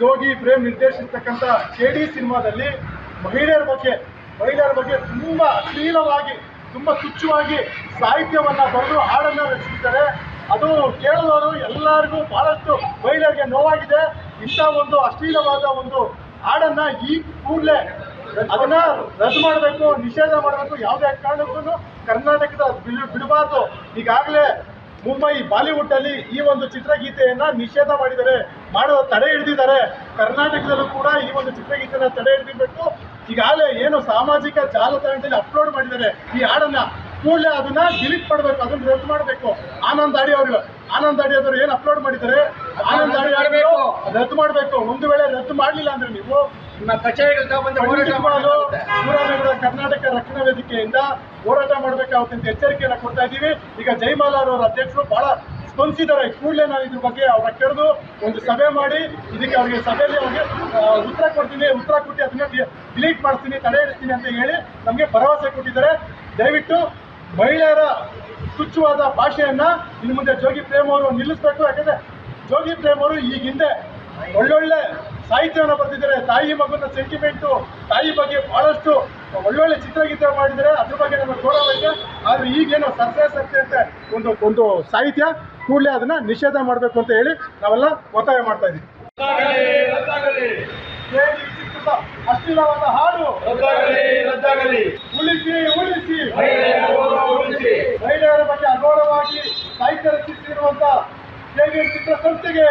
ಜೋಗಿ Prem ನಿರ್ದೇಶಿಸತಕ್ಕಂಥ KD ಸಿನಿಮಾದಲ್ಲಿ ಮಹಿಳೆಯರ ಬಗ್ಗೆ ತುಂಬಾ ಅಶ್ಲೀಲವಾಗಿ ತುಂಬಾ ತುಚ್ಛವಾಗಿ ಸಾಹಿತ್ಯವನ್ನ ಬರೆದು ಹಾಡನ್ನ ರಚಿಸಿದ್ದಾರೆ. ಅದು ಕೇಳುವವರು ಎಲ್ಲರಿಗೂ ಬಹಳಷ್ಟು ಮಹಿಳೆಯರಿಗೆ ನೋವಾಗಿದೆ. ಇಂಥ ಒಂದು ಅಶ್ಲೀಲವಾದ ಒಂದು ಹಾಡನ್ನ ಈ ಕೂಡಲೇ ಅದನ್ನ ರದ್ದು ಮಾಡಬೇಕು, ನಿಷೇಧ ಮಾಡಬೇಕು. ಯಾವುದೇ ಕಾರಣಕ್ಕೂ ಕರ್ನಾಟಕದ ಬಿಡಬಾರ್ದು. ಈಗಾಗಲೇ ಮುಂಬೈ ಬಾಲಿವುಡ್ ಅಲ್ಲಿ ಈ ಒಂದು ಚಿತ್ರಗೀತೆಯನ್ನ ನಿಷೇಧ ಮಾಡಿದ್ದಾರೆ, ಮಾಡುವ ತಡೆ ಹಿಡಿದಿದ್ದಾರೆ. ಕರ್ನಾಟಕದಲ್ಲೂ ಕೂಡ ಈ ಒಂದು ಚಿತ್ರಗೀತೆಯನ್ನ ತಡೆ ಹಿಡಿದಿಬೇಕು. ಈಗಾಗಲೇ ಏನು ಸಾಮಾಜಿಕ ಜಾಲತಾಣದಲ್ಲಿ ಅಪ್ಲೋಡ್ ಮಾಡಿದ್ದಾರೆ ಈ ಹಾಡನ್ನ, ಕೂಡಲೇ ಅದನ್ನ ಡಿಲೀಟ್ ಮಾಡಬೇಕು, ಅದನ್ನ ರದ್ದು ಮಾಡಬೇಕು. ಆನಂದ್ ಆಡಿ ಅವರು ಏನು ಅಪ್ಲೋಡ್ ಮಾಡಿದ್ದಾರೆ, ಆನಂದ್ ಆಡಿ ರದ್ದು ಮಾಡಬೇಕು. ಒಂದು ವೇಳೆ ರದ್ದು ಮಾಡಲಿಲ್ಲ ಅಂದ್ರೆ ನೀವು ಕರ್ನಾಟಕ ರಕ್ಷಣಾ ವೇದಿಕೆಯಿಂದ ಹೋರಾಟ ಮಾಡಬೇಕಾಗುತ್ತೆ ಅಂತ ಎಚ್ಚರಿಕೆಯನ್ನು ಕೊಡ್ತಾ ಇದ್ದೀವಿ. ಈಗ ಜಯಮಾಲಾ ಅವರ ಅಧ್ಯಕ್ಷರು ಬಹಳ ಸ್ಪಂದಿಸಿದ್ದಾರೆ. ಕೂಡಲೇ ನಾನು ಇದ್ರ ಬಗ್ಗೆ ಅವ್ರ ಕರೆದು ಒಂದು ಸಭೆ ಮಾಡಿ ಇದಕ್ಕೆ ಅವ್ರಿಗೆ ಸಭೆಯಲ್ಲಿ ಅವ್ರಿಗೆ ಉತ್ತರ ಕೊಟ್ಟು ಅದನ್ನ ಡಿಲೀಟ್ ಮಾಡ್ತೀನಿ, ತಡೆ ಹಿಡಿಸ್ತೀನಿ ಅಂತ ಹೇಳಿ ನಮಗೆ ಭರವಸೆ ಕೊಟ್ಟಿದ್ದಾರೆ. ದಯವಿಟ್ಟು ಮಹಿಳೆಯರ ತುಚ್ಛವಾದ ಭಾಷೆಯನ್ನ ಇನ್ನು ಮುಂದೆ ಜೋಗಿ ಪ್ರೇಮ್ ಅವರು ನಿಲ್ಲಿಸಬೇಕು. ಯಾಕಂದ್ರೆ ಜೋಗಿ ಪ್ರೇಮ್ ಅವರು ಈಗ ಹಿಂದೆ ಒಳ್ಳೊಳ್ಳೆ ಸಾಹಿತ್ಯವನ್ನು ಬರೆದಿದ್ದಾರೆ. ತಾಯಿ ಮಗುನ ಸೆಂಟಿಮೆಂಟು, ತಾಯಿ ಬಗ್ಗೆ ಬಹಳಷ್ಟು ಒಳ್ಳೊಳ್ಳೆ ಚಿತ್ರಗೀತೆ ಮಾಡಿದ್ದಾರೆ. ಅದ್ರ ಬಗ್ಗೆ ನಮಗೆ ಗೌರವ ಇದೆ. ಆದ್ರೆ ಈಗೇನೋ ಸರ್ಸೆ ಅಂತ ಒಂದು ಸಾಹಿತ್ಯ ಕೂಡಲೇ ಅದನ್ನ ನಿಷೇಧ ಮಾಡಬೇಕು ಅಂತ ಹೇಳಿ ನಾವೆಲ್ಲ ಒತ್ತಾಯ ಮಾಡ್ತಾ ಇದ್ದೀವಿ. ಅಶ್ಲೀಲವಾದ ಹಾಡು ಉಳಿಸಿ ಮಹಿಳೆಯರ ಬಗ್ಗೆ ಅಗೌರವವಾಗಿ ಸಾಹಿತ್ಯ ರಚಿಸಿರುವಂತ KD ಚಿತ್ರಸಂಸ್ಥೆಗೆ